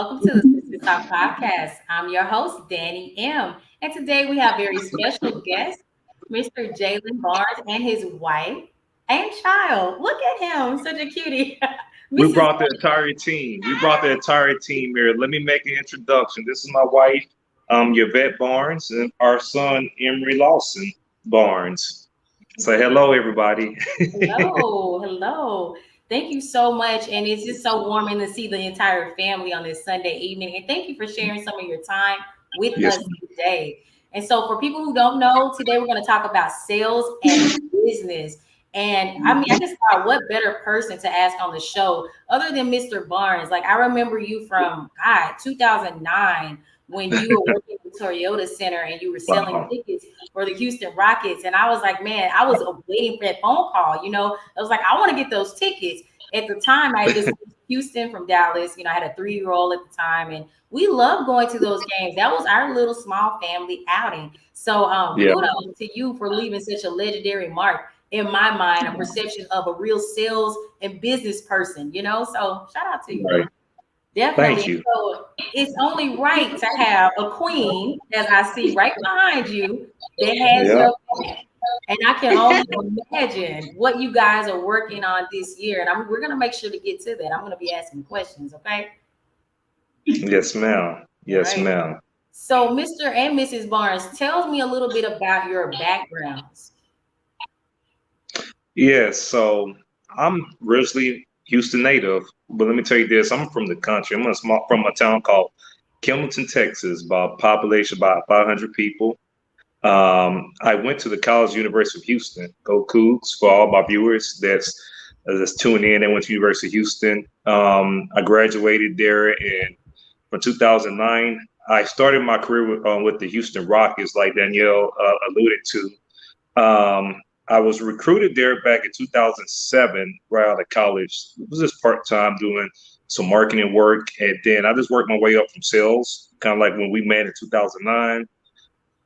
welcome to the Sister Talk podcast. I'm your host, Danny M. And today we have very special guest, Mr. Jayllan Barnes and his wife and child. Look at him, such a cutie. We Mrs. brought the entire team. We brought the entire team here. Let me make an introduction. This is my wife, Yvette Barnes, and our son, Emery Lawson Barnes. Say hello, everybody. Hello, hello. Thank you so much. And it's just so warming to see the entire family on this Sunday evening. And thank you for sharing some of your time with Yes, us today. And so, for people who don't know, today we're going to talk about sales and business. And I mean, I just thought, what better person to ask on the show other than Mr. Barnes? Like, I remember you from, God, 2009 when you were working at the Toyota Center and you were selling wow. tickets for the Houston Rockets. And I was like, man, I was waiting for that phone call. I was like, I want to get those tickets. At the time, I just moved to Houston from Dallas. I had a 3-year-old at the time, and we loved going to those games. That was our little small family outing. So Yeah, kudos to you for leaving such a legendary mark in my mind, a perception of a real sales and business person. So shout out to you. right. Thank Definitely. you. So it's only right to have a queen, as I see right behind you, that has Yeah, your back. And I can only imagine what you guys are working on this year. And we're going to make sure to get to that. I'm going to be asking questions, okay? yes, ma'am. All Yes, right. ma'am. So, Mr. and Mrs. Barnes, tell me a little bit about your backgrounds. Yes, so I'm originally Houston native, but let me tell you this: I'm from the country. From a town called Kimmelton, Texas, about population about 500 people. I went to the College University of Houston. Go Cougs for all my viewers that's tuning in. I went to University of Houston. I graduated there from 2009. I started my career with the Houston Rockets, like Danielle alluded to. I was recruited there back in 2007, right out of college. It was just part time doing some marketing work, and then I just worked my way up from sales, kind of like when we met in 2009.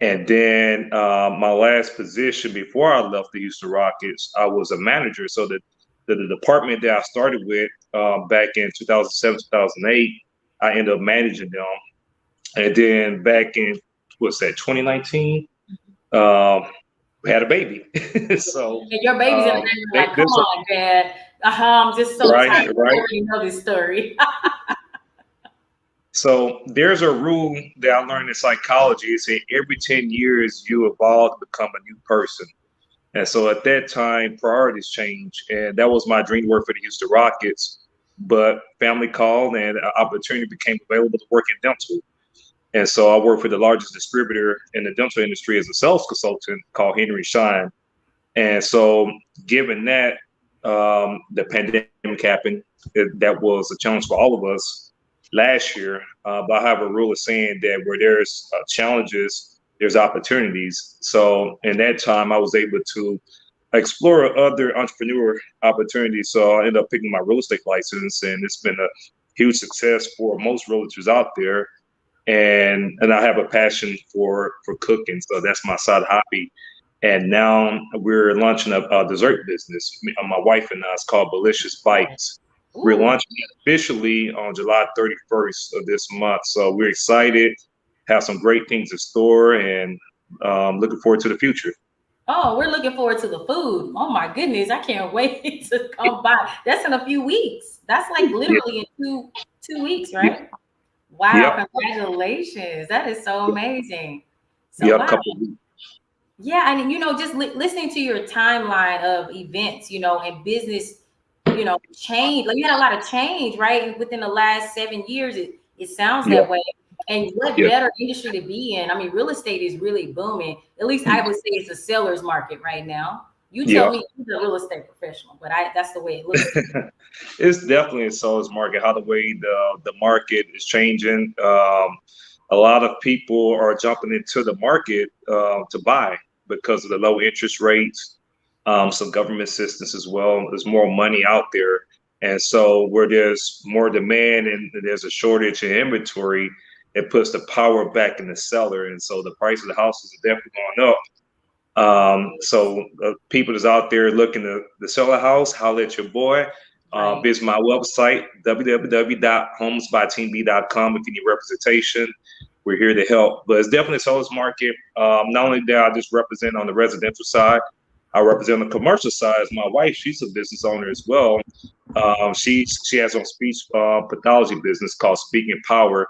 And then my last position before I left the Houston Rockets, I was a manager. So the department that I started with back in 2007, 2008, I ended up managing them. And then back in, what's that, 2019, we had a baby. So And your baby's in the name, like, come this, on, Dad. I'm just so right, tired. I right. already know this story. So there's a rule that I learned in psychology. It's that every 10 years you evolve to become a new person. And so at that time, priorities change. And that was my dream work for the Houston Rockets. But family called and an opportunity became available to work in dental. And so I worked for the largest distributor in the dental industry as a sales consultant called Henry Schein. And so given that the pandemic happened, that was a challenge for all of us last year. But I have a rule of saying that where there's challenges, there's opportunities. So in that time, I was able to explore other entrepreneur opportunities. So I ended up picking my real estate license, and it's been a huge success for most realtors out there. And I have a passion for cooking, so that's my side hobby. And now we're launching a dessert business. My wife and I, it's called Delicious Bites. We're Ooh. launching it officially on July 31st of this month. So we're excited, have some great things in store, and looking forward to the future. Oh, we're looking forward to the food. Oh my goodness, I can't wait to come by. That's in a few weeks. That's like Yeah, literally in two weeks, yeah, right? Wow, yep, congratulations. That is so amazing. So yeah, a wow. couple of weeks. Yeah, and just listening to your timeline of events, and business, change. Like you had a lot of change, right? Within the last 7 years, it sounds Yeah, that way. And what yeah. better industry to be in? I mean, real estate is really booming. At least I would say it's a seller's market right now. You tell Yeah. me you're a real estate professional, but that's the way it looks to me. It's definitely a seller's market, how the way the market is changing. A lot of people are jumping into the market to buy because of the low interest rates, some government assistance as well. There's more money out there. And so where there's more demand and there's a shortage in inventory, it puts the power back in the seller. And so the price of the houses are definitely going up. So people that's out there looking to sell a house, holler at your boy. Right. Visit my website, www.homesbyteamb.com. If you need representation, we're here to help. But it's definitely a seller's market. Not only that, I just represent on the residential side, I represent on the commercial side. As my wife, she's a business owner as well. She has a speech pathology business called Speaking Power,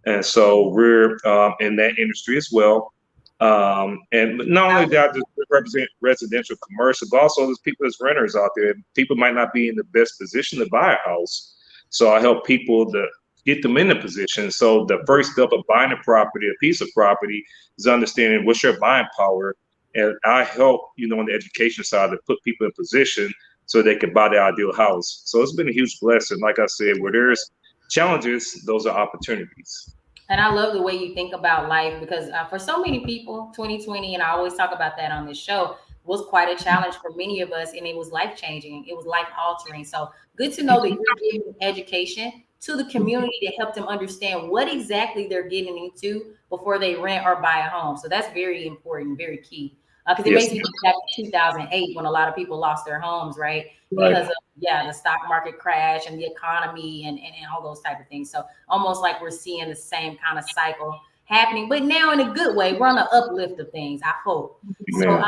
and so we're in that industry as well. And not only that, I just represent residential, commercial, but also there's people as renters out there. People might not be in the best position to buy a house, so I help people to get them in the position. So the first step of buying a property, a piece of property, is understanding what's your buying power. And I help, on the education side to put people in position so they can buy their ideal house. So it's been a huge blessing. Like I said, where there's challenges, those are opportunities. And I love the way you think about life because for so many people, 2020, and I always talk about that on this show, was quite a challenge for many of us, and it was life changing. It was life altering. So good to know that you're giving education to the community to help them understand what exactly they're getting into before they rent or buy a home. So that's very important, very key. Because it Yes, makes me think back to 2008 when a lot of people lost their homes, right? right. Because of the stock market crash and the economy and all those type of things. So almost like we're seeing the same kind of cycle happening, but now in a good way. We're on the uplift of things, I hope. So Man.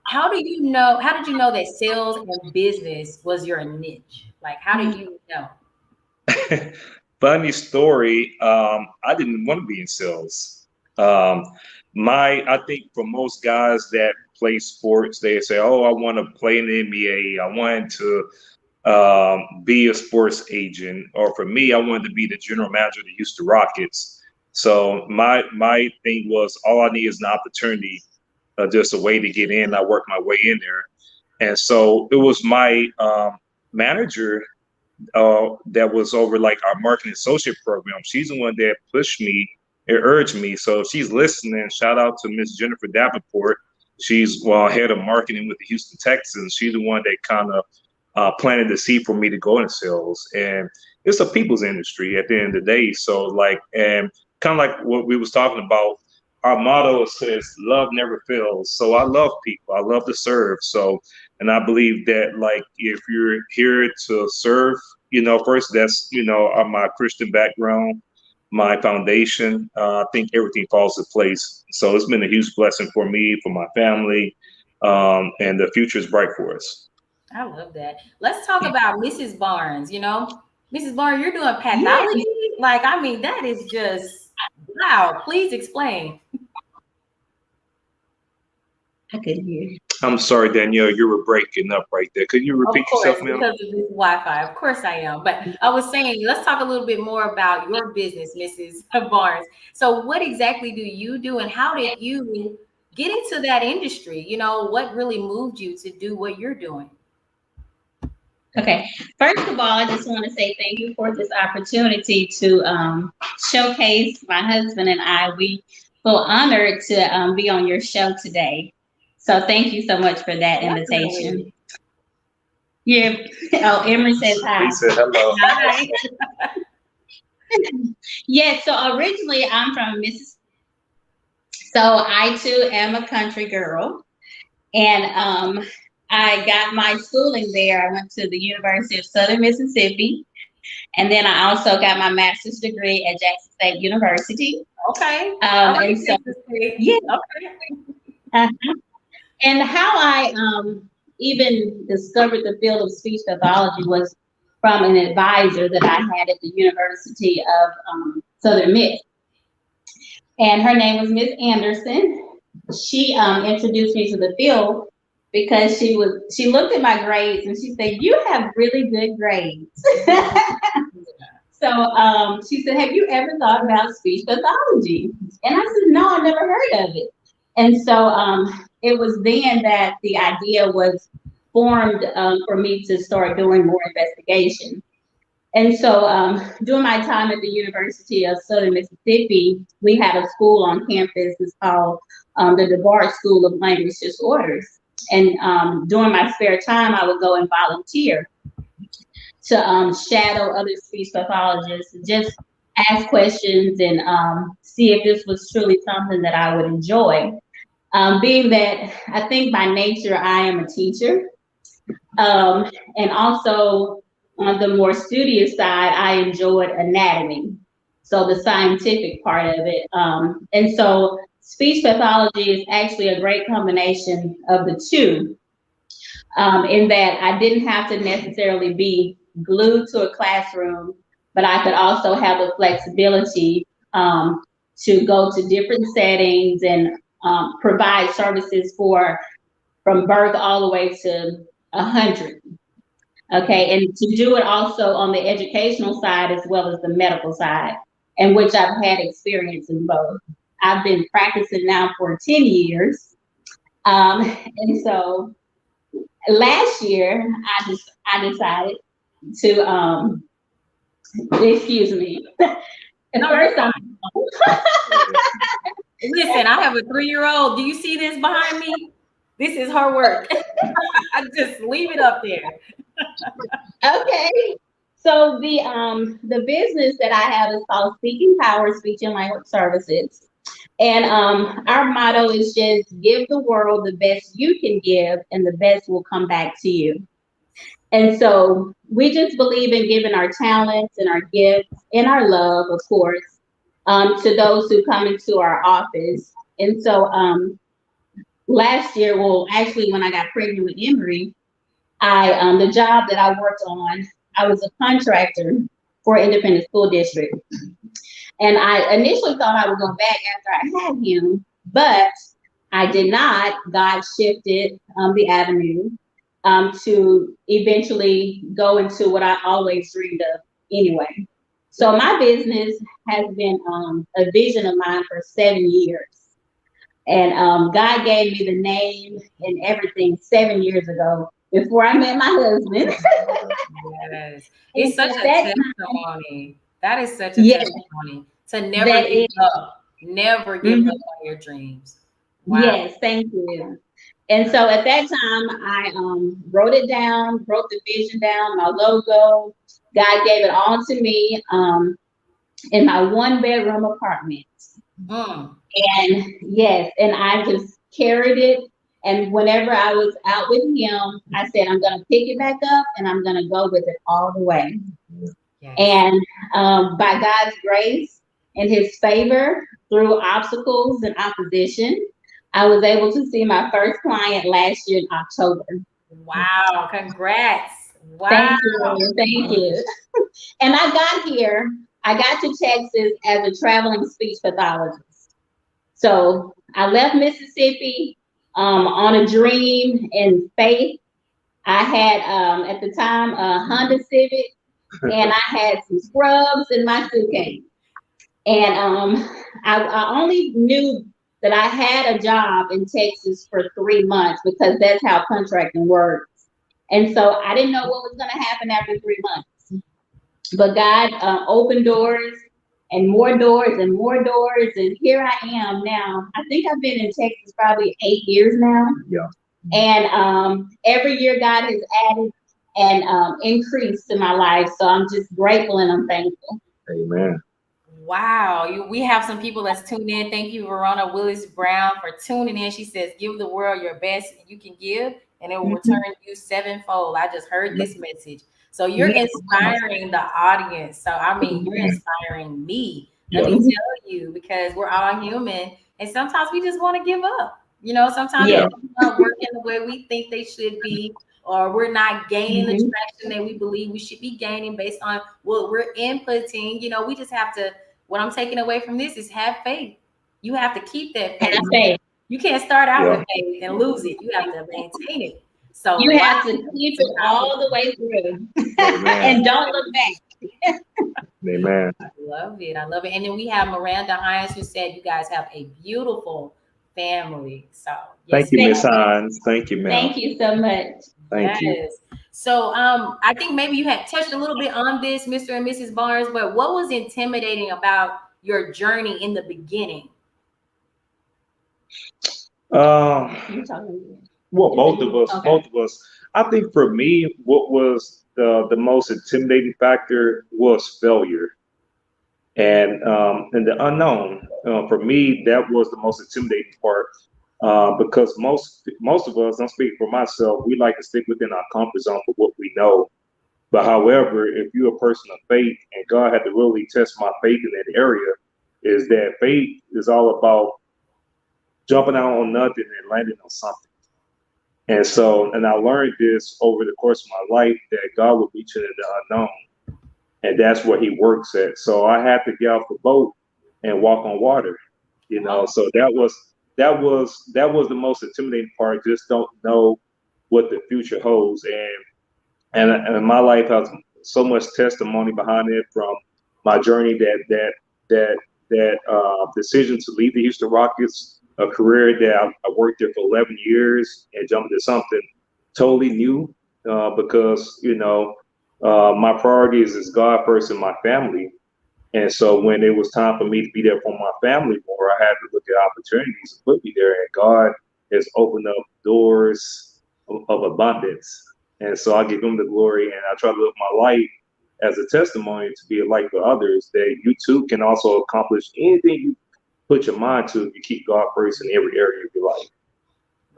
how did you know that sales and business was your niche? Like, how did you know? Funny story. I didn't want to be in sales. Um, I think for most guys that play sports, they say, "Oh, I want to play in the NBA. I wanted to be a sports agent." Or for me, I wanted to be the general manager of the Houston Rockets. So my thing was, all I need is an opportunity, just a way to get in. I worked my way in there, and so it was my manager that was over like our marketing associate program. She's the one that pushed me and urged me. So if she's listening, shout out to Miss Jennifer Davenport. She's head of marketing with the Houston Texans. She's the one that kind of planted the seed for me to go into sales. And it's a people's industry at the end of the day. So and kind of like what we was talking about, our motto says love never fails. So I love people. I love to serve. So, and I believe that if you're here to serve, first that's, my Christian background, my foundation, I think everything falls into place. So it's been a huge blessing for me, for my family, and the future is bright for us. I love that. Let's talk about Mrs. Barnes. Mrs. Barnes, you're doing Yeah, pathology. Like, I mean, that is just wow. Please explain. I could hear you. I'm sorry, Danielle, you were breaking up right there. Could you Of repeat course, yourself, ma'am? because of this Wi-Fi. Of course I am. But I was saying, let's talk a little bit more about your business, Mrs. Barnes. So what exactly do you do and how did you get into that industry? What really moved you to do what you're doing? Okay. First of all, I just want to say thank you for this opportunity to showcase my husband and I. We feel honored to be on your show today. So thank you so much for that invitation. Yeah. Oh, Emery says hi. He said hello. Hi. Yeah. So originally I'm from Mississippi. So I too am a country girl. And I got my schooling there. I went to the University of Southern Mississippi. And then I also got my master's degree at Jackson State University. Okay. And so, yeah. Okay. Uh-huh. And how I even discovered the field of speech pathology was from an advisor that I had at the University of Southern Miss. And her name was Miss Anderson. She introduced me to the field because she looked at my grades and she said, "You have really good grades." So she said, "Have you ever thought about speech pathology?" And I said, "No, I never heard of it." And so it was then that the idea was formed for me to start doing more investigation. And so during my time at the University of Southern Mississippi, we had a school on campus. It's called the DeBart School of Language Disorders. And during my spare time, I would go and volunteer to shadow other speech pathologists, just ask questions and see if this was truly something that I would enjoy. Being that I think by nature I am a teacher, and also on the more studious side, I enjoyed anatomy, so the scientific part of it. And so speech pathology is actually a great combination of the two, in that I didn't have to necessarily be glued to a classroom, but I could also have the flexibility to go to different settings and provide services for from birth all the way to 100. Okay, and to do it also on the educational side as well as the medical side, in which I've had experience in both. I've been practicing now for 10 years. And so last year, I decided to, excuse me. At No, first, listen, I have a 3-year-old. Do you see this behind me? This is her work. I just leave it up there. okay. So the business that I have is called Speaking Power Speech and Language Services. And our motto is just give the world the best you can give, and the best will come back to you. And so we just believe in giving our talents and our gifts and our love, of course, to those who come into our office. And so last year, well, actually, when I got pregnant with Emory, the job that I worked on, I was a contractor for an independent school district. And I initially thought I would go back after I had him, but I did not. God shifted the avenue to eventually go into what I always dreamed of anyway. So my business has been a vision of mine for 7 years. And God gave me the name and everything 7 years ago before I met my husband. Yes. It's such a testimony. That is such a Yes, testimony to never that give is. up. Never give Mhm. up on your dreams. Wow. Yes, thank you. And so at that time, I wrote it down, wrote the vision down, my logo. God gave it all to me in my 1-bedroom apartment. Mm. And yes, and I just carried it. And whenever I was out with him, I said, I'm going to pick it back up and I'm going to go with it all the way. Yes. And by God's grace and his favor, through obstacles and opposition, I was able to see my first client last year in October. Wow. Congrats. Wow. Thank you. Thank you. And I got to Texas as a traveling speech pathologist. So I left Mississippi on a dream and faith. I had at the time a Honda Civic, and I had some scrubs in my suitcase. And I only knew that I had a job in Texas for 3 months because that's how contracting works. And so I didn't know what was going to happen after 3 months. But God opened doors and more doors and more doors. And here I am now. I think I've been in Texas probably 8 years now. Yeah. And every year God has added and increased in my life. So I'm just grateful and I'm thankful. Amen. Wow. We have some people that's tuned in. Thank you, Verona Willis Brown, for tuning in. She says, give the world your best you can give, and it will return you 7-fold. I just heard this message. So you're inspiring the audience. So, I mean, you're inspiring me. Let me tell you, because we're all human. And sometimes we just want to give up. You know, sometimes things aren't working the way we think they should be, or we're not gaining the traction that we believe we should be gaining based on what we're inputting. You know, we just have to, what I'm taking away from this is have faith. You have to keep that faith. You can't start out with faith and lose it. You have to maintain it. So you have to keep it all the way through and don't look back. Amen. I love it. I love it. And then we have Miranda Hines, who said you guys have a beautiful family. So yes, thank you, Miss Hines. Thank you, ma'am. Thank you so much. Thank you. So I think maybe you had touched a little bit on this, Mr. and Mrs. Barnes, but what was intimidating about your journey in the beginning? Well, both of us. I think for me, what was the most intimidating factor was failure, and the unknown. For me, that was the most intimidating part, because most of us, I'm speaking for myself, we like to stick within our comfort zone for what we know. But however, if you're a person of faith, and God had to really test my faith in that area, is that faith is all about jumping out on nothing and landing on something. And so, and I learned this over the course of my life that God will meet you in the unknown, and that's where He works at. So I had to get off the boat and walk on water, you know. So that was the most intimidating part. Just don't know what the future holds, and my life has so much testimony behind it from my journey that decision to leave the Houston Rockets, a career that I worked there for 11 years and jumped into something totally new because my priorities is God first and my family. And so when it was time for me to be there for my family more, I had to look at opportunities to put me there. And God has opened up doors of abundance. And so I give Him the glory, and I try to live my life as a testimony to be a light for others, that you too can also accomplish anything you put your mind to if you keep God first in every area of your life.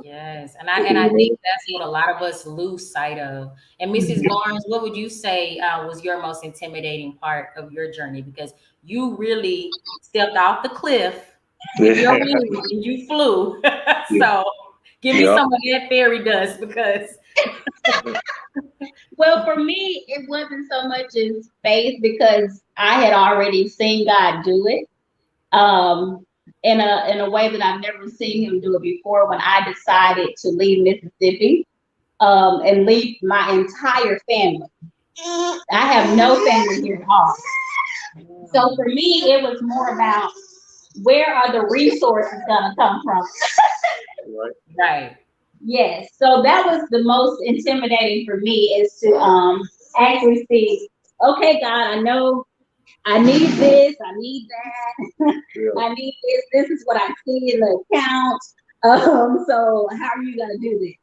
Yes, and I think that's what a lot of us lose sight of. And Mrs. Barnes, what would you say was your most intimidating part of your journey? Because you really stepped off the cliff with your Yeah. wings and you flew. Yeah. So give me Yep. some of that fairy dust because Well, for me, it wasn't so much as faith because I had already seen God do it. In a way that I've never seen Him do it before. When I decided to leave Mississippi, and leave my entire family. I have no family here at all. So for me, it was more about where are the resources gonna come from? Right. right. Yes. So that was the most intimidating for me, is to actually see, okay, God, I know I need this, I need that, Yeah. I need this. This is what I see in the account. So how are you gonna do this?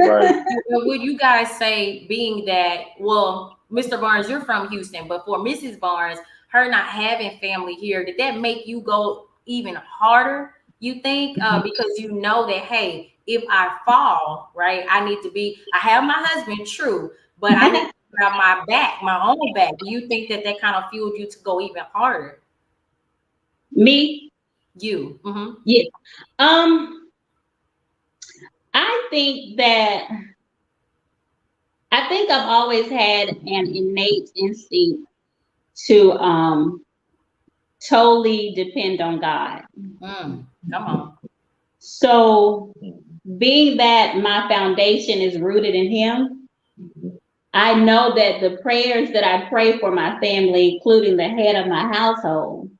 Right. Would you guys say, being that, well, Mr. Barnes, you're from Houston, but for Mrs. Barnes, her not having family here, did that make you go even harder, you think? Because you know that, hey, if I fall, right, I have my husband, true, but I need to have my back, my own back. Do you think that kind of fueled you to go even harder? Me? You. Mm-hmm. Yeah. I think that I think I've always had an innate instinct to totally depend on God. Come on. So being that my foundation is rooted in Him, I know that the prayers that I pray for my family, including the head of my household,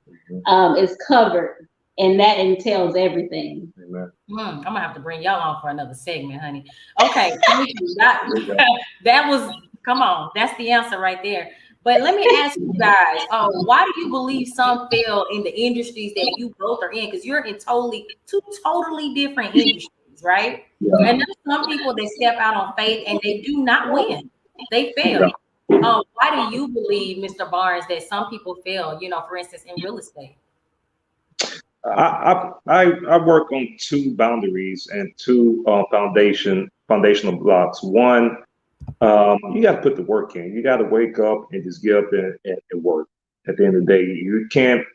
is covered, and that entails everything. Amen. I'm gonna have to bring y'all on for another segment, honey. Okay, thank you. That was, come on, that's the answer right there. But let me ask you guys, why do you believe some fail in the industries that you both are in? Because you're in two totally different industries, right? Yeah. And there's some people that step out on faith and they do not win. They fail. Why do you believe, Mr. Barnes, that some people fail, for instance, in real estate? I work on two boundaries and two foundational blocks. One, you got to put the work in. You got to wake up and just get up and work. At the end of the day, you can't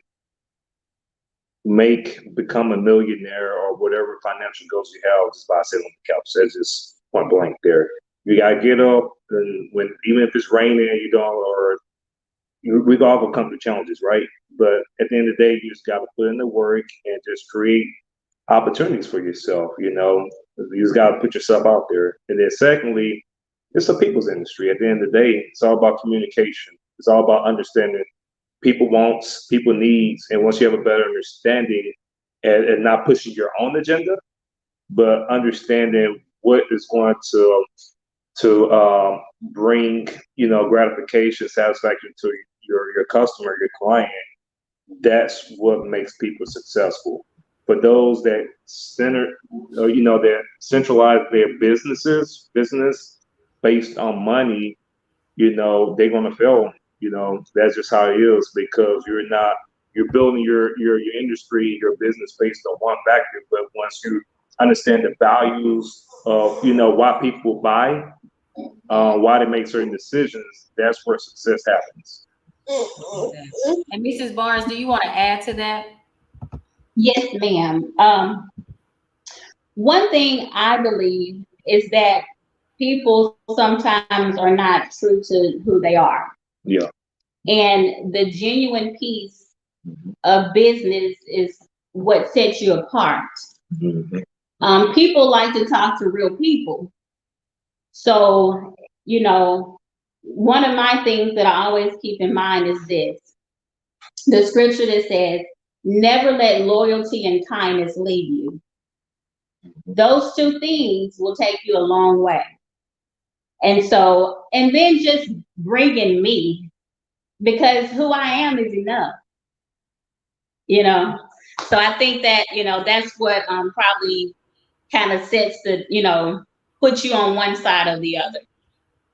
become a millionaire or whatever financial goals you have just by sitting on the couch. That's just point blank there. You got to get up, and even if it's raining, or we all will come to challenges, right? But at the end of the day, you just got to put in the work and just create opportunities for yourself. You just got to put yourself out there. And then secondly, it's a people's industry. At the end of the day, it's all about communication. It's all about understanding people wants, people needs. And once you have a better understanding and not pushing your own agenda, but understanding what is going to bring, gratification, satisfaction to your customer, your client, that's what makes people successful. For those that that centralize their business based on money, they're gonna fail. That's just how it is, because you're building your industry, your business based on one factor. But once you understand the values of why people buy, why they make certain decisions, that's where success happens. And Mrs. Barnes, do you want to add to that? Yes, ma'am. One thing I believe is that people sometimes are not true to who they are. Yeah. And the genuine piece of business is what sets you apart. Mm-hmm. People like to talk to real people. So, one of my things that I always keep in mind is this. The scripture that says, never let loyalty and kindness leave you. Those two things will take you a long way. And then just bringing me, because who I am is enough, So I think that, that's what probably kind of sets puts you on one side or the other.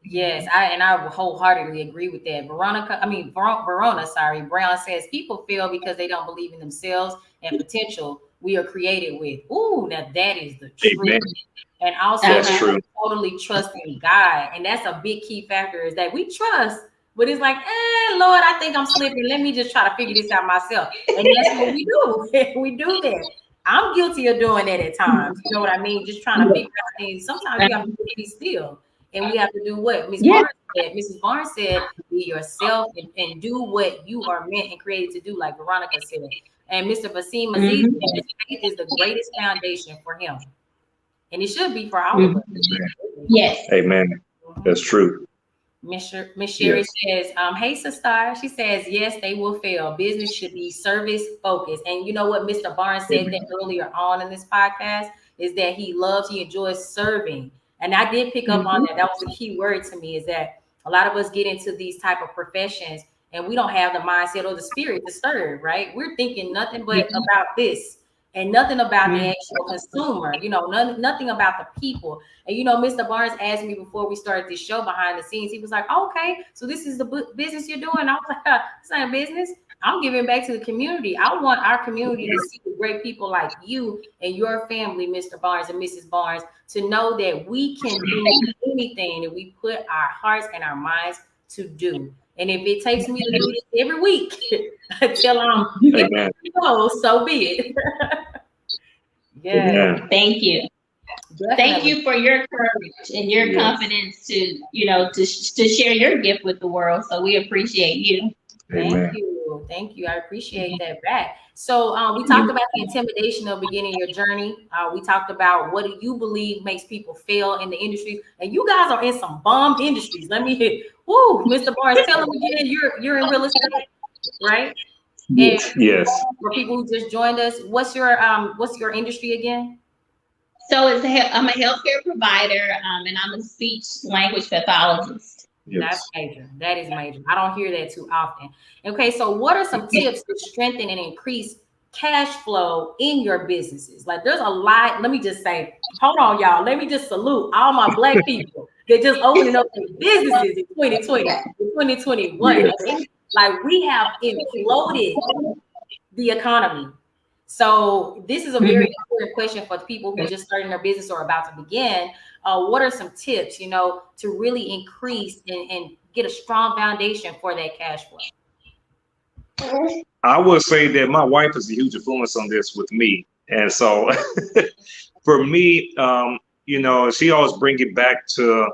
Yes, I wholeheartedly agree with that. Verona, Brown says people fail because they don't believe in themselves and potential we are created with. Ooh, now that is the truth. Amen. And also That's true. totally trusting God. And that's a big key factor, is that we trust, but it's like, Lord, I think I'm slipping. Let me just try to figure this out myself. And that's what we do. We do that. I'm guilty of doing that at times. You know what I mean? Just trying to figure out things. Sometimes you have to be still. And we have to do what Mrs. Barnes said, be yourself and do what you are meant and created to do, like Veronica said. And Mr. Basim Aziz said, faith is the greatest foundation for him. And it should be for all of us. Yes. Amen. That's true. Miss Sherry says, hey, sister. She says, yes, they will fail. Business should be service focused. And you know what Mr. Barnes said that earlier on in this podcast is that he enjoys serving. And I did pick up on that. That was a key word to me, is that a lot of us get into these type of professions and we don't have the mindset or the spirit to serve, right? We're thinking nothing but about this and nothing about the actual consumer, nothing about the people. And, Mr. Barnes asked me before we started this show behind the scenes, he was like, okay, so this is the business you're doing? I was like, it's not a business. I'm giving back to the community. I want our community to see great people like you and your family, Mr. Barnes and Mrs. Barnes, to know that we can do anything that we put our hearts and our minds to do. And if it takes me to do this every week until I'm so be it. Yeah. Thank you. Definitely. Thank you for your courage and your confidence to, to share your gift with the world. So we appreciate you. Thank you. I appreciate that back. So we talked about the intimidation of beginning your journey. We talked about what do you believe makes people fail in the industry, and you guys are in some bomb industries. Let me hit. Woo, Mr. Barnes, tell them again. You're in real estate, right? Yes. For people who just joined us, what's your industry again? So I'm a healthcare provider, and I'm a speech language pathologist. Yes. That's major. That is major. I don't hear that too often. Okay, so what are some tips to strengthen and increase cash flow in your businesses? Like, there's a lot. Let me just say, hold on, y'all. Let me just salute all my Black people that just opening up their businesses in 2020, in 2021. Yes. Okay? Like, we have imploded the economy. So this is a very important question for the people who just starting their business or about to begin. What are some tips, to really increase and get a strong foundation for that cash flow? I would say that my wife is a huge influence on this with me. And so for me, she always bring it back to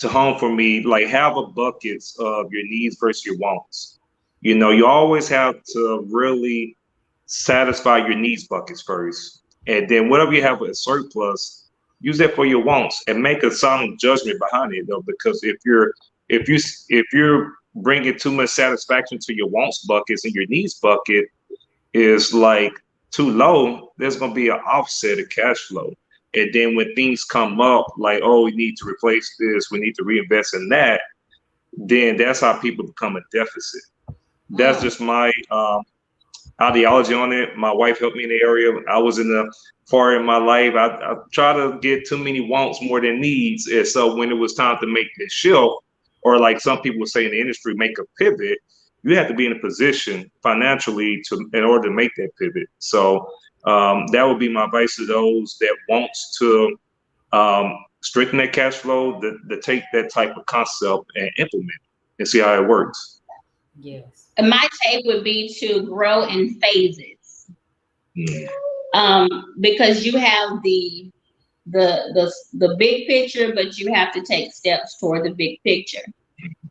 home for me, like have a buckets of your needs versus your wants. You always have to really satisfy your needs buckets first. And then whatever you have a surplus, use that for your wants and make a sound judgment behind it, though, because if you're bringing too much satisfaction to your wants buckets and your needs bucket is like too low, there's going to be an offset of cash flow. And then when things come up like, oh, we need to replace this, we need to reinvest in that, then that's how people become a deficit. That's just my ideology on it. My wife helped me in the area. I was in the part in my life. I try to get too many wants more than needs. And so when it was time to make the shift, or like some people would say in the industry, make a pivot, you have to be in a position financially in order to make that pivot. So that would be my advice to those that wants to strengthen that cash flow, to take that type of concept and implement it and see how it works. Yes. And my take would be to grow in phases. Mm. Because you have the big picture, but you have to take steps toward the big picture.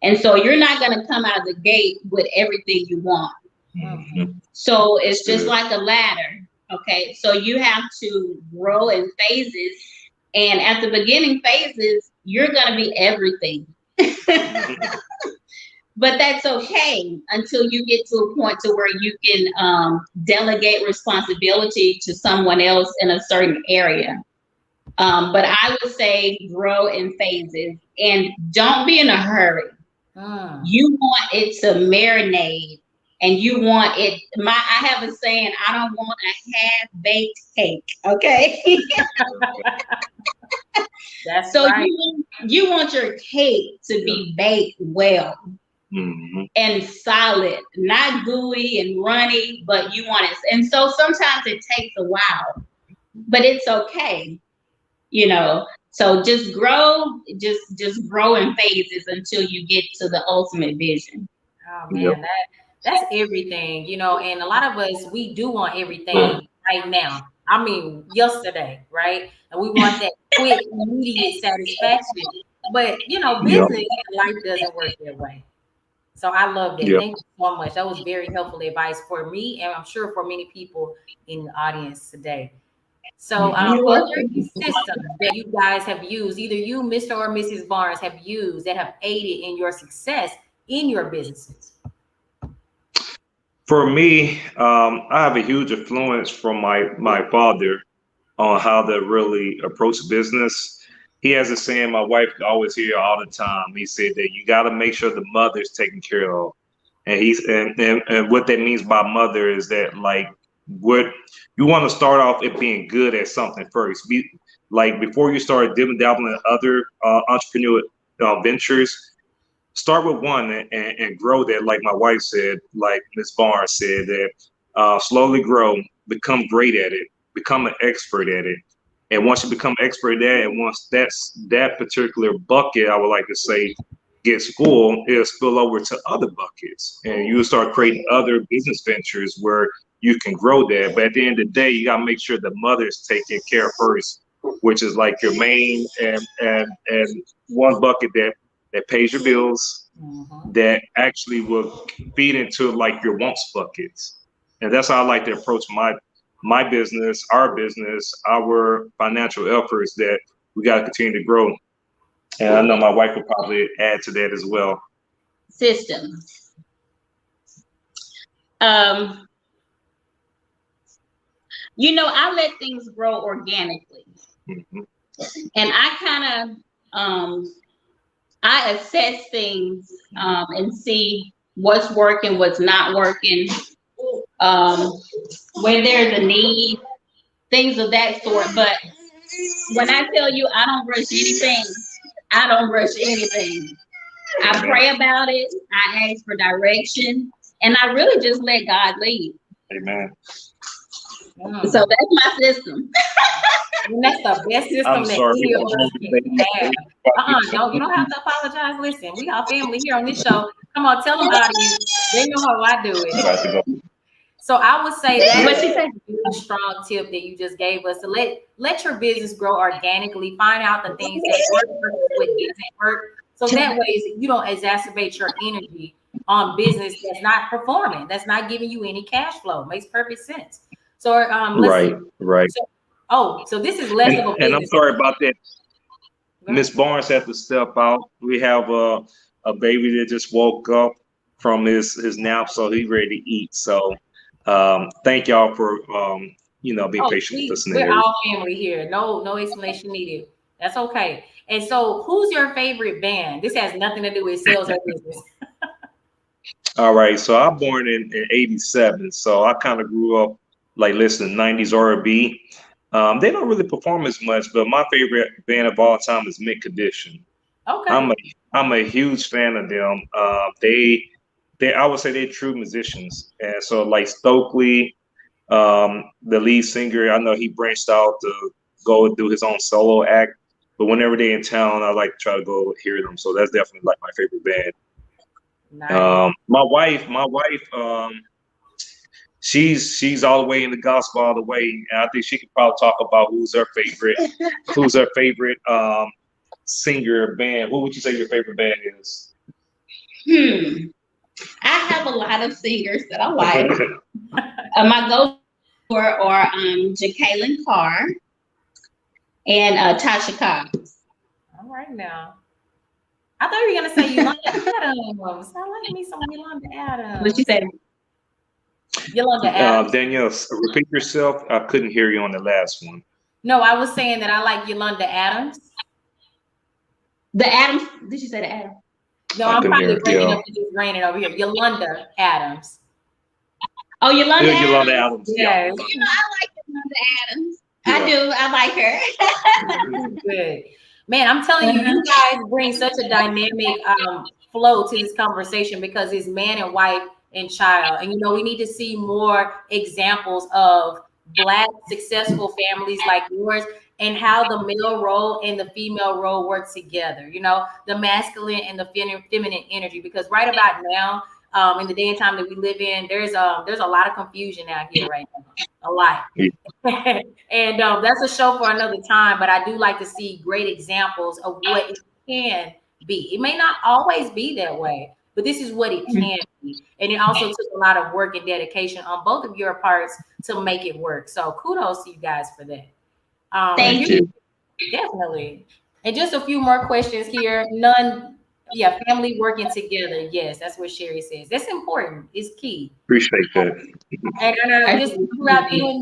And so you're not going to come out of the gate with everything you want. Mm-hmm. So it's just like a ladder. Okay. So you have to grow in phases. And at the beginning phases, you're going to be everything. But that's okay until you get to a point to where you can delegate responsibility to someone else in a certain area. But I would say grow in phases and don't be in a hurry. You want it to marinate, and you want it. I have a saying: I don't want a half-baked cake. Okay. That's so right. you want your cake to be baked well. Mm-hmm. And solid, not gooey and runny, but you want it. And so sometimes it takes a while, but it's okay, So just grow, just grow in phases until you get to the ultimate vision. Oh man, that's everything, and a lot of us, we do want everything right now. I mean, yesterday, right? And we want that quick, immediate satisfaction. But business and life doesn't work that way. So I love that. Yep. Thank you so much. That was very helpful advice for me, and I'm sure for many people in the audience today. So, what are the systems that you guys have used, either you, Mr. or Mrs. Barnes, have used that have aided in your success in your businesses? For me, I have a huge influence from my father on how to really approach business. He has a saying my wife can always hear all the time. He said that you got to make sure the mother's taken care of. And and what that means by mother is that, like, what you want to start off at being good at something first. Like before you start dabbling in other entrepreneur ventures, start with one and grow that. Like my wife said, like Ms. Barnes said, that slowly grow, become great at it, become an expert at it. And once you become expert at it, and once that particular bucket, I would like to say, gets full, it'll spill over to other buckets. And you'll start creating other business ventures where you can grow that. But at the end of the day, you gotta make sure the mother's taken care of first, which is like your main and one bucket that pays your bills, that actually will feed into like your wants buckets. And that's how I like to approach my business, our business, our financial efforts, that we got to continue to grow. And I know my wife will probably add to that as well. Systems. I let things grow organically. Mm-hmm. And I kind of I assess things and see what's working, what's not working, where there's a need, things of that sort. But when I tell you I don't rush anything, I don't rush anything. I pray about it. I ask for direction, and I really just let God lead. Amen. So that's my system. And that's the best system that any of us can have. No, you don't have to apologize. Listen, we got family here on this show. Come on, tell them audience. They know how I do it. So I would say that's a strong tip that you just gave us, to let your business grow organically. Find out the things that work versus what doesn't work. So that way you don't exacerbate your energy on business that's not performing, that's not giving you any cash flow. Makes perfect sense. So right. So this is less of a business. And I'm sorry about that. Miss Barnes had to step out. We have a baby that just woke up from his nap, so he's ready to eat. So thank y'all for being patient with us. We're all family here. No explanation needed. That's okay. And so, who's your favorite band? This has nothing to do with sales or business. All right. So I'm born in '87. So I kind of grew up like listening to '90s R&B. They don't really perform as much, but my favorite band of all time is Mint Condition. Okay. I'm a huge fan of them. They I would say they're true musicians. And so like Stokely, the lead singer, I know he branched out to go do his own solo act. But whenever they're in town, I like to try to go hear them. So that's definitely like my favorite band. Nice. My wife, she's all the way in the gospel all the way, and I think she could probably talk about who's her favorite singer band. What would you say your favorite band is? I have a lot of singers that I like. My go or Jayllan Carr and Tasha Cobbs. All right now. I thought you were gonna say Yolanda Adams. I like me some Yolanda Adams. What you say? Yolanda Adams. Danielle, repeat yourself. I couldn't hear you on the last one. No, I was saying that I like Yolanda Adams. The Adams. Did you say the Adams? No, I'm probably breaking up and just raining over here. Yolanda Adams. Oh, Yolanda Adams. Yolanda Adams. Yes. You know, I like Yolanda Adams. Yeah. I do. I like her. Good. Man, I'm telling you, you guys bring such a dynamic flow to this conversation because it's man and wife and child. And, you know, we need to see more examples of Black successful families like yours and how the male role and the female role work together, you know, the masculine and the feminine energy. Because right about now, in the day and time that we live in, there's a lot of confusion out here right now, a lot. And that's a show for another time, but I do like to see great examples of what it can be. It may not always be that way, but this is what it can be. And it also took a lot of work and dedication on both of your parts to make it work. So kudos to you guys for that. Thank you. Definitely. And just a few more questions here. Family working together. Yes, that's what Sherry says. That's important. It's key. Appreciate that. And just throughout doing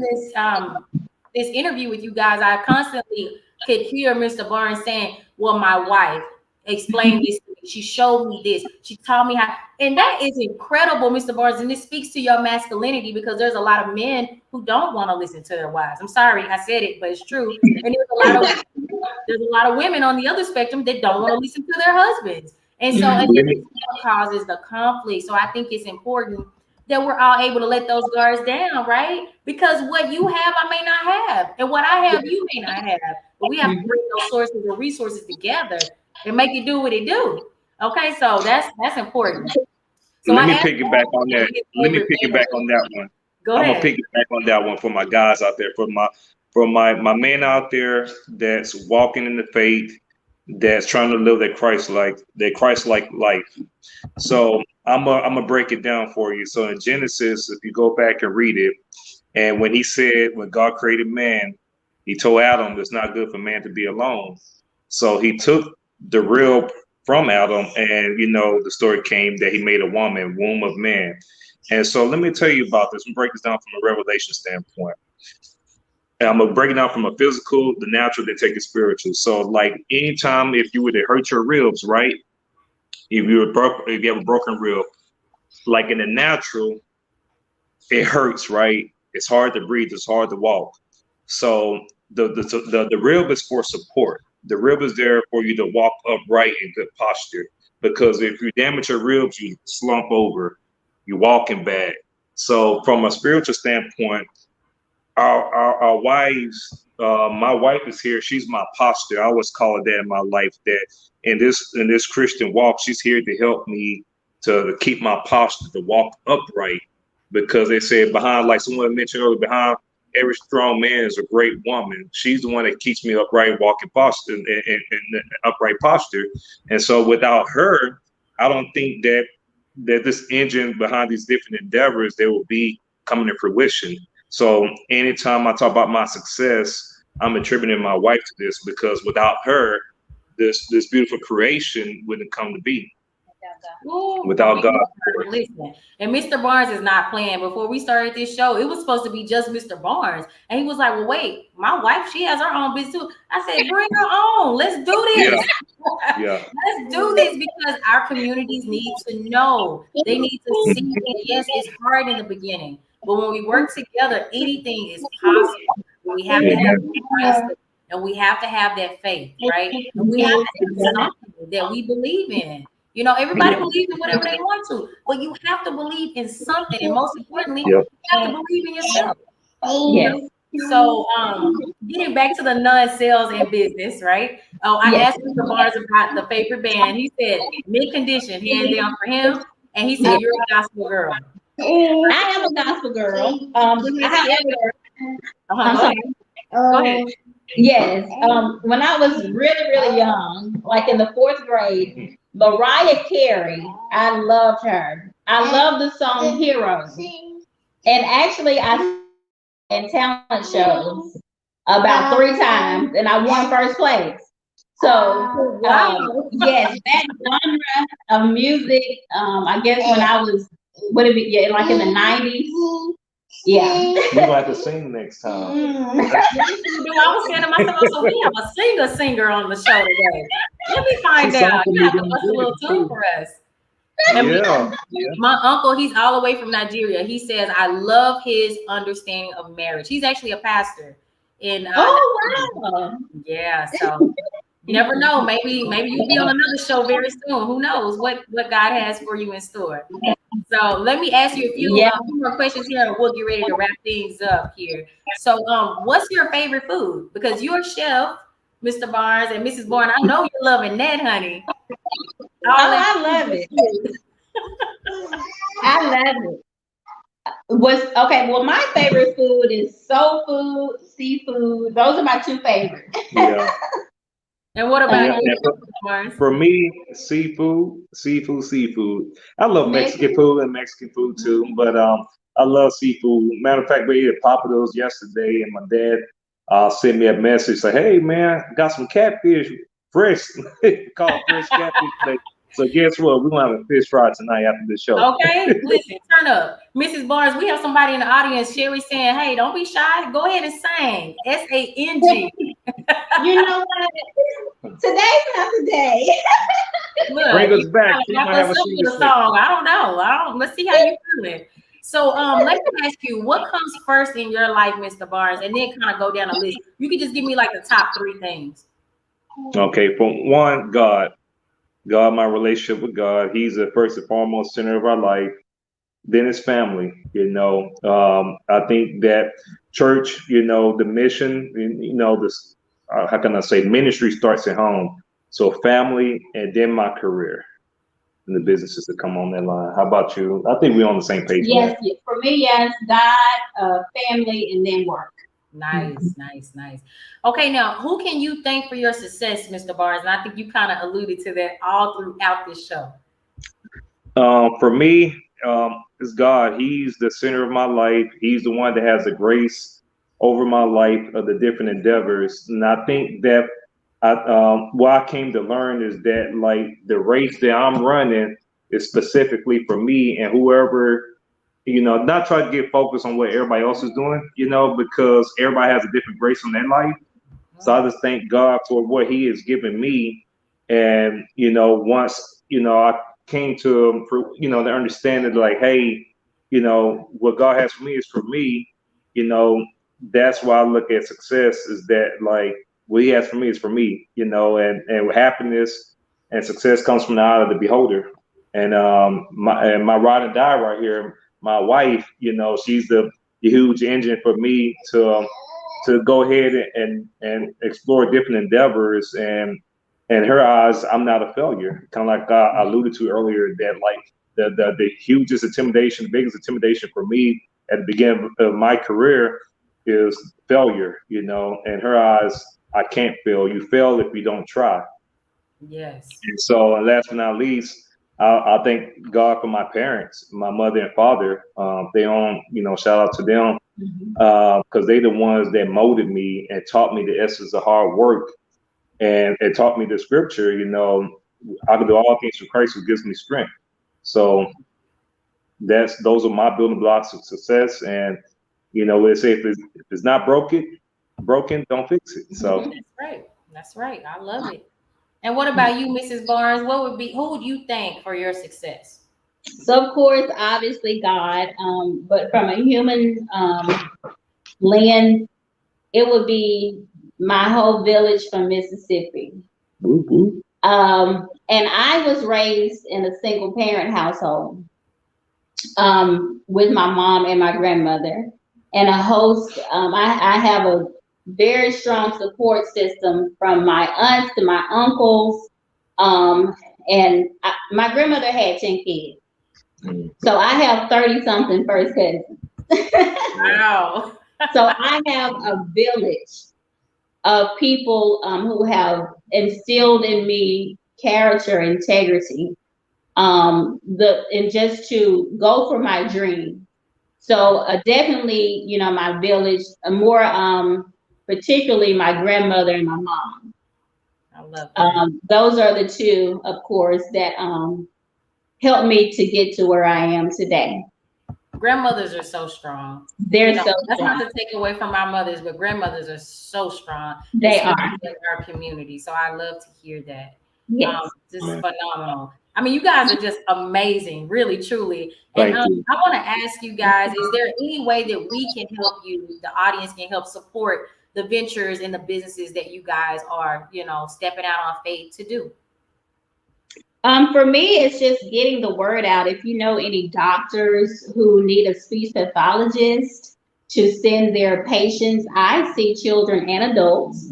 this interview with you guys, I constantly could hear Mr. Barnes saying, well, my wife explained this to me. She showed me this. She taught me how. And that is incredible, Mr. Barnes. And this speaks to your masculinity because there's a lot of men who don't want to listen to their wives. I'm sorry I said it, but it's true. And there's a lot of women on the other spectrum that don't want to listen to their husbands. And so it causes the conflict. So I think it's important that we're all able to let those guards down, right? Because what you have, I may not have. And what I have, you may not have. But we have to bring those sources and resources together and make it do what it do. Okay, so that's important. So let me piggyback on that. Let me piggyback on that one. Go ahead. I'm gonna piggyback on that one for my guys out there, for my men out there that's walking in the faith, that's trying to live that Christ-like life. So I'm gonna break it down for you. So in Genesis, if you go back and read it, and when God created man, he told Adam it's not good for man to be alone. So he took the rib from Adam, and you know the story came that he made a woman, womb of man. And so let me tell you about this and break this down from a revelation standpoint. And I'm gonna break it down from a physical, the natural, then take it spiritual. So like anytime if you were to hurt your ribs, right? If you have a broken rib, like in the natural, it hurts, right? It's hard to breathe, it's hard to walk. So the rib is for support. The rib is there for you to walk upright in good posture. Because if you damage your ribs, you slump over, you're walking bad. So from a spiritual standpoint, our wives, my wife is here. She's my posture. I always call her that in my life. That in this Christian walk, she's here to help me to keep my posture, to walk upright. Because they said behind, like someone mentioned earlier, behind every strong man is a great woman. She's the one that keeps me upright, walking posture and upright posture. And so without her, I don't think that this engine behind these different endeavors, they will be coming to fruition. So anytime I talk about my success, I'm attributing my wife to this, because without her, this beautiful creation wouldn't come to be. Without God. Listen, and Mr. Barnes is not playing. Before we started this show, it was supposed to be just Mr. Barnes. And he was like, well, wait, my wife, she has her own business too. I said, bring her on. Let's do this. Yeah. Let's do this, because our communities need to know. They need to see it. Yes, it's hard in the beginning, but when we work together, anything is possible. We have to have Christ, and we have to have that faith, right? And we have to have something that we believe in. You know, everybody believes in whatever they want to, but you have to believe in something. And most importantly, you have to believe in yourself. Yes. So, getting back to the non-sales and business, right? Oh, I Yes. asked Mr. Barnes about the favorite band. He said Mid Condition, hands down for him. And he said you're a gospel girl. I am a gospel girl. However, I'm Go sorry. ahead. Go ahead. Yes. When I was really, really young, like in the fourth grade, Mariah Carey, I loved her. I love the song Heroes. And actually, I in talent shows about 3 times, and I won first place. So, Wow. yes, that genre of music, I guess when I was, would it be, yeah, like in the 90s? Yeah. We're gonna have to sing next time. I was saying to myself, so we have a singer on the show today. Let me find out. You have to bust a little tune for us. And Yeah. my uncle, he's all the way from Nigeria. He says, I love his understanding of marriage. He's actually a pastor in Wow. yeah, so you never know. Maybe you'll be on another show very soon. Who knows what God has for you in store. So let me ask you a few more questions here, and we'll get ready to wrap things up here. So, what's your favorite food? Because you're a chef, Mr. Barnes and Mrs. Barnes. I know you're loving that, honey. I love it. I love it. Well, my favorite food is soul food, seafood. Those are my two favorites. Yeah. And what about you, Barnes? For me, seafood. I love Mexican food and Mexican food too, but I love seafood. Matter of fact, we ate Papados yesterday, and my dad sent me a message say, "Hey man, got some catfish, fresh, called fresh catfish today." So guess what? We're gonna have a fish fry tonight after the show. Okay, listen, turn up. Mrs. Barnes, we have somebody in the audience, Sherry, saying, hey, don't be shy. Go ahead and sing. S-A-N-G. You know what? Today's not the day. Look, bring us back. Song. I don't know. Let's see how you feeling. So let me ask you, what comes first in your life, Mr. Barnes? And then kind of go down the list. You can just give me like the top 3 things. Okay, for one, God, my relationship with God, he's the first and foremost center of our life. Then it's family, I think that church, the mission, this, how can I say, ministry starts at home. So family, and then my career and the businesses that come on that line. How about you? I think we're on the same page. Yes, for me, yes, God, family, and then work. Nice. Okay, now who can you thank for your success, Mr. Barnes? And I think you kind of alluded to that all throughout this show. For me, it's God. He's the center of my life. He's the one that has the grace over my life of the different endeavors. And I think that what I came to learn is that like the race that I'm running is specifically for me and whoever. Not try to get focused on what everybody else is doing, because everybody has a different grace on their life. So I just thank God for what he has given me. And, once, I came to, the understanding like, hey, what God has for me is for me, that's why I look at success is that like what he has for me is for me, and happiness and success comes from the eye of the beholder. And my ride and die right here, my wife, she's the huge engine for me to go ahead and explore different endeavors. And in her eyes, I'm not a failure. Kind of like I alluded to earlier, that like the hugest intimidation, the biggest intimidation for me at the beginning of my career is failure. In her eyes, I can't fail. You fail if you don't try. Yes. And so, and last but not least, I thank God for my parents, my mother and father. They own, shout out to them, because they're the ones that molded me and taught me the essence of hard work, and it taught me the scripture. I can do all things through Christ who gives me strength. So those are my building blocks of success. And they say if it's not broken, don't fix it. So that's right. I love it. And what about you, Mrs. Barnes? Who would you thank for your success? So of course, obviously God, but from a human lens, it would be my whole village from Mississippi. Mm-hmm. And I was raised in a single parent household with my mom and my grandmother. and a host. I have a very strong support system from my aunts to my uncles. My grandmother had 10 kids. So I have 30 something first cousins. Wow. So I have a village of people who have instilled in me character, integrity, and just to go for my dream. So definitely, my village, more particularly my grandmother and my mom. I love that. Those are the two, of course, that helped me to get to where I am today. Grandmothers are so strong. They're so That's not strong. to take away from our mothers, but grandmothers are so strong, They are. especially in our community. So I love to hear that. Yes. Just phenomenal. I mean, you guys are just amazing, really, truly. And Thank you. I want to ask you guys, is there any way that we can help you, the audience can help support the ventures and the businesses that you guys are, stepping out on faith to do? For me, it's just getting the word out. If you know any doctors who need a speech pathologist to send their patients, I see children and adults,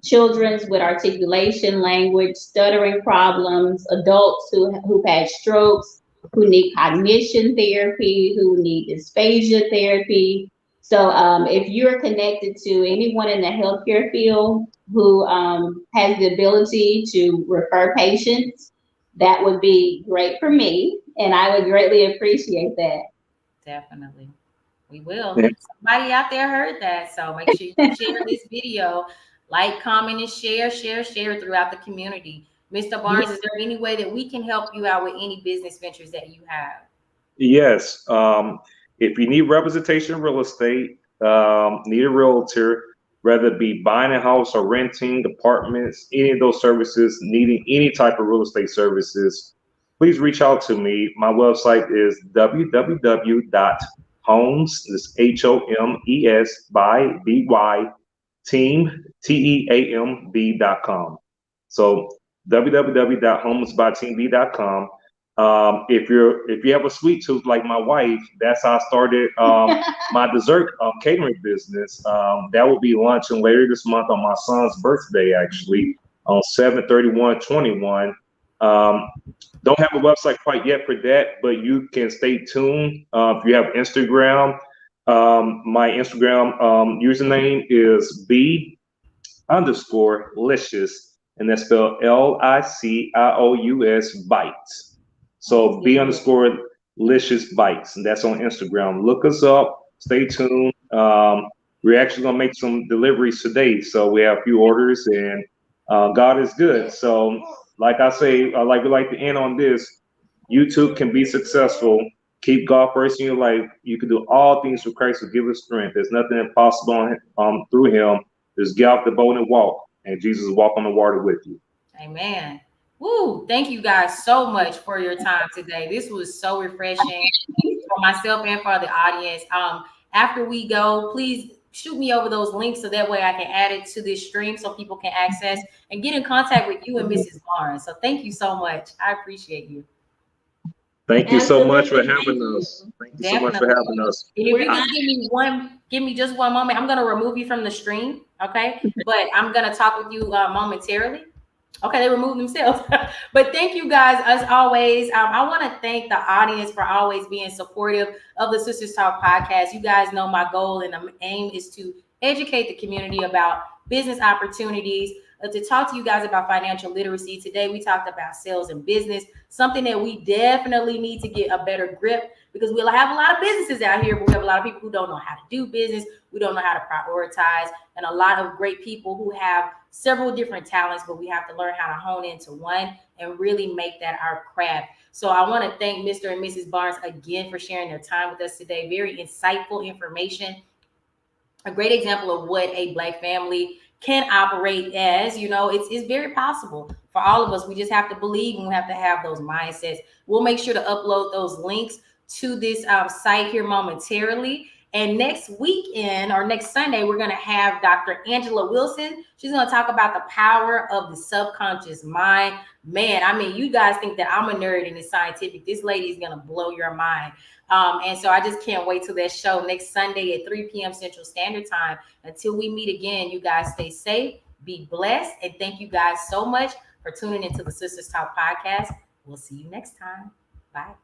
children with articulation, language, stuttering problems, adults who've had strokes, who need cognition therapy, who need dysphagia therapy. So if you're connected to anyone in the healthcare field who has the ability to refer patients, that would be great for me, and I would greatly appreciate that. Definitely. We will. Yeah. Somebody out there heard that. So make sure you share this video, like, comment, and share throughout the community. Mr. Barnes, is there any way that we can help you out with any business ventures that you have? Yes. If you need representation in real estate, need a realtor, whether it be buying a house or renting apartments, any of those services, needing any type of real estate services, please reach out to me. My website is www.homes, this HOMES by BY team, TEAMB.com. So www.homesbyteamb.com. If you have a sweet tooth like my wife, that's how I started my dessert catering business. That will be launching later this month on my son's birthday, actually, on 7/31/21. Don't have a website quite yet for that, but you can stay tuned. If you have Instagram, my Instagram username is B_licious, and that's spelled LICIOUS bites. So B_licious bites, and that's on Instagram. Look us up. Stay tuned. We're actually gonna make some deliveries today, so we have a few orders, and God is good. So, like I say, we like to end on this. YouTube can be successful. Keep God first in your life. You can do all things through Christ who give us strength. There's nothing impossible through Him. Just get off the boat and walk, and Jesus will walk on the water with you. Amen. Woo! Thank you guys so much for your time today. This was so refreshing for myself and for the audience. After we go, please shoot me over those links so that way I can add it to this stream so people can access and get in contact with you and Mrs. Barnes. So thank you so much. I appreciate you. Thank you so much for having us. Thank you so much for having us. If you just give me just one moment, I'm gonna remove you from the stream, okay? But I'm gonna talk with you momentarily. Okay, they removed themselves. But thank you guys, as always. I want to thank the audience for always being supportive of the Sisters Talk podcast. You guys know my goal and the aim is to educate the community about business opportunities, to talk to you guys about financial literacy. Today, we talked about sales and business, something that we definitely need to get a better grip, because we'll have a lot of businesses out here, but we have a lot of people who don't know how to do business. We don't know how to prioritize, and a lot of great people who have several different talents, but we have to learn how to hone into one and really make that our craft. So I want to thank Mr. and Mrs. Barnes again for sharing their time with us today. Very insightful information. A great example of what a Black family can operate as. It's very possible for all of us. We just have to believe, and we have to have those mindsets. We'll make sure to upload those links to this site here momentarily. And next weekend or next Sunday, we're going to have Dr. Angela Wilson. She's going to talk about the power of the subconscious mind. Man, I mean, you guys think that I'm a nerd and it's scientific. This lady is going to blow your mind. And so I just can't wait till that show next Sunday at 3 p.m. Central Standard Time. Until we meet again, you guys stay safe, be blessed, and thank you guys so much for tuning into the Sisters Talk podcast. We'll see you next time. Bye.